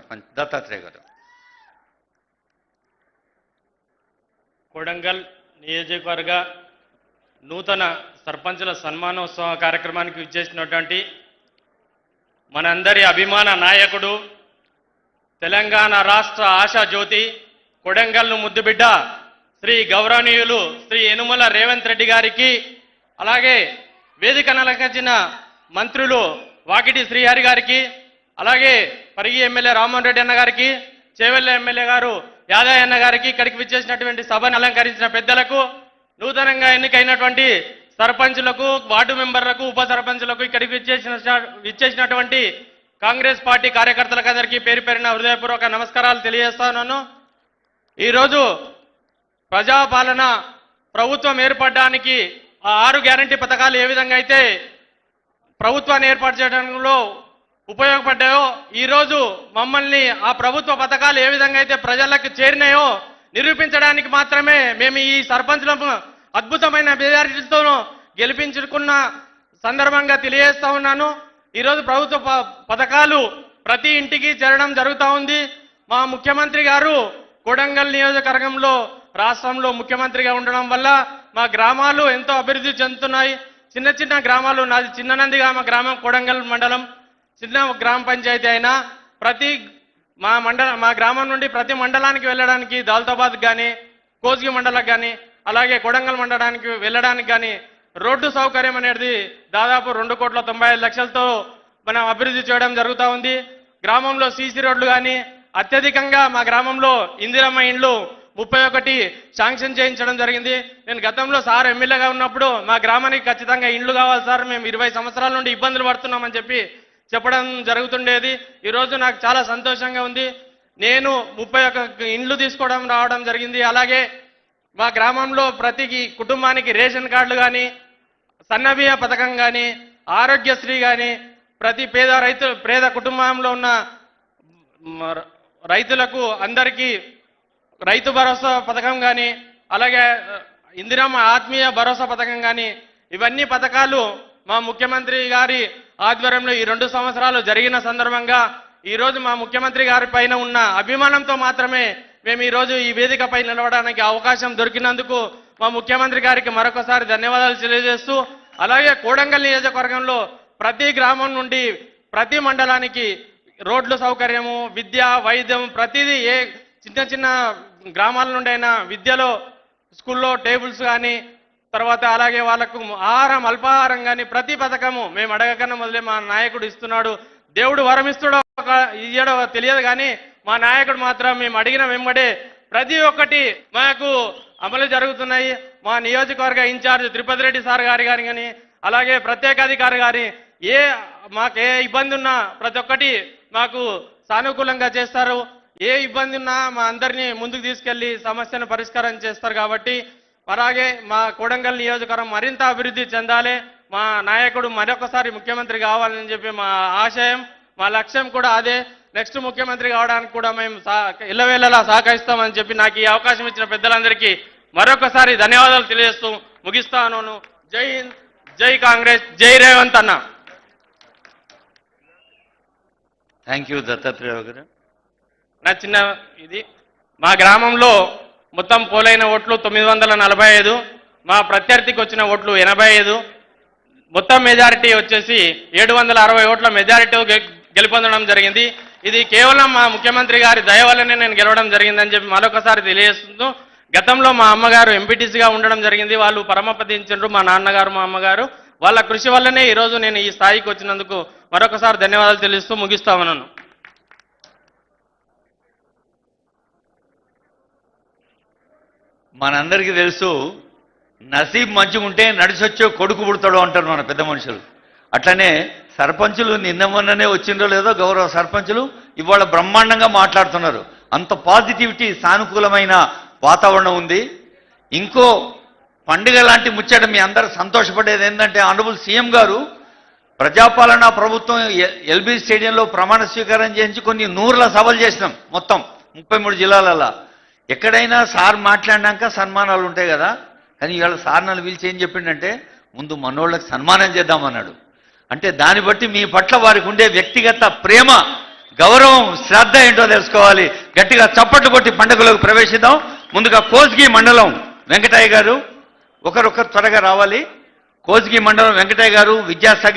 సర్పంచ్ దత్తాత్రేయ గారు. కొడంగల్ నియోజకవర్గ నూతన సర్పంచుల సన్మానోత్సవ కార్యక్రమానికి విచ్చేసినటువంటి మనందరి అభిమాన నాయకుడు, తెలంగాణ రాష్ట్ర ఆశాజ్యోతి, కొడంగల్ను ముద్దుబిడ్డ శ్రీ గౌరవనీయులు శ్రీ యనుమల రేవంత్ రెడ్డి గారికి, అలాగే వేదికను అలంకరించిన మంత్రులు వాకిటి శ్రీహరి గారికి, అలాగే పరిగి ఎమ్మెల్యే రామ్మోహన్ రెడ్డి అన్న గారికి, చేవెళ్ళ ఎమ్మెల్యే గారు యాదయ్య అన్న గారికి, ఇక్కడికి విచ్చేసినటువంటి సభను అలంకరించిన పెద్దలకు, నూతనంగా ఎన్నికైనటువంటి సర్పంచులకు, వార్డు మెంబర్లకు, ఉప సర్పంచులకు, ఇక్కడికి విచ్చేసినటువంటి కాంగ్రెస్ పార్టీ కార్యకర్తలకు అందరికీ పేరు పేరున హృదయపూర్వక నమస్కారాలు తెలియజేస్తున్నాను. ఈరోజు ప్రజాపాలన ప్రభుత్వం ఏర్పడడానికి ఆ 6 గ్యారంటీ పథకాలు ఏ విధంగా అయితే ప్రభుత్వాన్ని ఏర్పాటు చేయడంలో ఉపయోగపడ్డాయో, ఈరోజు మమ్మల్ని ఆ ప్రభుత్వ పథకాలు ఏ విధంగా అయితే ప్రజలకు చేరినాయో నిరూపించడానికి మాత్రమే మేము ఈ సర్పంచులను అద్భుతమైన మెజారిటీతో గెలిపించుకున్న సందర్భంగా తెలియజేస్తా ఉన్నాను. ఈరోజు ప్రభుత్వ పథకాలు ప్రతి ఇంటికి చేరడం జరుగుతూ ఉంది. మా ముఖ్యమంత్రి గారు కొడంగల్ నియోజకవర్గంలో రాష్ట్రంలో ముఖ్యమంత్రిగా ఉండడం వల్ల మా గ్రామాలు ఎంతో అభివృద్ధి చెందుతున్నాయి. చిన్న చిన్న గ్రామాలు, నాది చిన్ననందిగామ గ్రామం, కొడంగల్ మండలం చిన్న గ్రామ పంచాయతీ అయినా మా గ్రామం నుండి ప్రతి మండలానికి వెళ్ళడానికి దౌలతాబాద్ కానీ, కోస్గి మండలకు కానీ, అలాగే కొడంగల్ మండలానికి వెళ్ళడానికి కానీ రోడ్డు సౌకర్యం అనేది దాదాపు 2,95,00,000తో మనం అభివృద్ధి చేయడం జరుగుతూ ఉంది. గ్రామంలో సీసీ రోడ్లు కానీ, అత్యధికంగా మా గ్రామంలో ఇందిరమ్మ ఇండ్లు 31 శాంక్షన్ చేయించడం జరిగింది. నేను గతంలో సార్ ఎమ్మెల్యేగా ఉన్నప్పుడు మా గ్రామానికి ఖచ్చితంగా ఇండ్లు కావాలి సార్, మేము 20 సంవత్సరాల నుండి ఇబ్బందులు పడుతున్నామని చెప్పడం జరుగుతుండేది. ఈరోజు నాకు చాలా సంతోషంగా ఉంది. నేను 31 ఇండ్లు తీసుకోవడం రావడం జరిగింది. అలాగే మా గ్రామంలో ప్రతి కుటుంబానికి రేషన్ కార్డులు కానీ, సన్నబియ్య పథకం కానీ, ఆరోగ్యశ్రీ కానీ, ప్రతి పేద కుటుంబంలో ఉన్న రైతులకు అందరికీ రైతు భరోసా పథకం కానీ, అలాగే ఇందిరమ్మ ఆత్మీయ భరోసా పథకం కానీ, ఇవన్నీ పథకాలు మా ముఖ్యమంత్రి గారి ఆధ్వర్యంలో ఈ 2 సంవత్సరాలు జరిగిన సందర్భంగా ఈరోజు మా ముఖ్యమంత్రి గారి పైన ఉన్న అభిమానంతో మాత్రమే మేము ఈరోజు ఈ వేదికపై నిలవడానికి అవకాశం దొరికినందుకు మా ముఖ్యమంత్రి గారికి మరొకసారి ధన్యవాదాలు తెలియజేస్తూ, అలాగే కొడంగల్ నియోజకవర్గంలో ప్రతి గ్రామం నుండి ప్రతి మండలానికి రోడ్ల సౌకర్యము, విద్య, వైద్యం ప్రతిదీ ఏ చిన్న చిన్న గ్రామాల నుండి అయినా విద్యలో స్కూల్లో టేబుల్స్ కానీ, తర్వాత అలాగే వాళ్ళకు ఆహారం, అల్పాహారం కానీ ప్రతి పథకము మేము అడగకన్నా మొదలే మా నాయకుడు ఇస్తున్నాడు. దేవుడు వరం ఇస్తాడో ఇయ్యడో తెలియదు కానీ మా నాయకుడు మాత్రం మేము అడిగిన వెంబడే ప్రతి ఒక్కటి మాకు అమలు జరుగుతున్నాయి. మా నియోజకవర్గ ఇన్ఛార్జ్ తిరుపతి రెడ్డి సార్ గారి కానీ, అలాగే ప్రత్యేకాధికారి గారి మాకు ఏ ఇబ్బంది ఉన్నా ప్రతి ఒక్కటి మాకు సానుకూలంగా చేస్తారు. ఏ ఇబ్బంది ఉన్నా మా అందరినీ ముందుకు తీసుకెళ్లి సమస్యను పరిష్కారం చేస్తారు. కాబట్టి అలాగే మా కొడంగల్ నియోజకవర్గం మరింత అభివృద్ధి చెందాలి, మా నాయకుడు మరొకసారి ముఖ్యమంత్రి కావాలని చెప్పి మా ఆశయం, మా లక్ష్యం కూడా అదే. నెక్స్ట్ ముఖ్యమంత్రి కావడానికి కూడా మేము ఇళ్ళవేళలా సహకరిస్తామని చెప్పి నాకు ఈ అవకాశం ఇచ్చిన పెద్దలందరికీ మరొకసారి ధన్యవాదాలు తెలియజేస్తూ ముగిస్తాను. జై హింద్, జై కాంగ్రెస్, జై రేవంత్ అన్న. థ్యాంక్ యూ దత్తాత్రేయ గారు. నా చిన్న ఇది మా గ్రామంలో మొత్తం పోలైన ఓట్లు 945, మా ప్రత్యర్థికి వచ్చిన ఓట్లు 85, మొత్తం మెజారిటీ వచ్చేసి 760 ఓట్ల మెజారిటీ గెలుపొందడం జరిగింది. ఇది కేవలం మా ముఖ్యమంత్రి గారి దయ వల్లనే నేను గెలవడం జరిగిందని చెప్పి మరొకసారి తెలియజేస్తూ, గతంలో మా అమ్మగారు ఎంపీటీసీగా ఉండడం జరిగింది. వాళ్ళు పరమపదించారు, మా నాన్నగారు మా అమ్మగారు. వాళ్ళ కృషి వల్లనే ఈరోజు నేను ఈ స్థాయికి వచ్చినందుకు మరొకసారి ధన్యవాదాలు తెలుస్తూ ముగిస్తామన్నాను. మనందరికీ తెలుసు, నసీబ్ మంచిగా ఉంటే నడిచొచ్చో కొడుకు పుడతాడు అంటారు మన పెద్ద మనుషులు. అట్లనే సర్పంచులు నిన్న మొన్ననే వచ్చిందో లేదో గౌరవ సర్పంచులు ఇవాళ బ్రహ్మాండంగా మాట్లాడుతున్నారు. అంత పాజిటివిటీ, సానుకూలమైన వాతావరణం ఉంది. ఇంకో పండుగ లాంటి ముచ్చట మీ అందరూ సంతోషపడేది ఏంటంటే, ఆనరబుల్ సీఎం గారు ప్రజాపాలన ప్రభుత్వం ఎల్బీ స్టేడియంలో ప్రమాణ స్వీకారం చేయించి కొన్ని 100ల సభలు చేసినాం మొత్తం 33 జిల్లాలలో. ఎక్కడైనా సార్ మాట్లాడినాక సన్మానాలు ఉంటాయి కదా, కానీ ఇవాళ సార్ నన్ను పిలిచి ఏం చెప్పిండంటే, ముందు మనోళ్ళకి సన్మానం చేద్దామన్నాడు. అంటే దాన్ని బట్టి మీ పట్ల వారికి ఉండే వ్యక్తిగత ప్రేమ గౌరవం శ్రద్ధ ఏంటో తెలుసుకోవాలి. గట్టిగా చప్పట్లు కొట్టి పండుగలోకి ప్రవేశిద్దాం. ముందుగా కోస్గి మండలం వెంకటయ్య గారు ఒకరొకరు త్వరగా రావాలి. కోస్గి మండలం వెంకటయ్య గారు, విద్యాసాగర్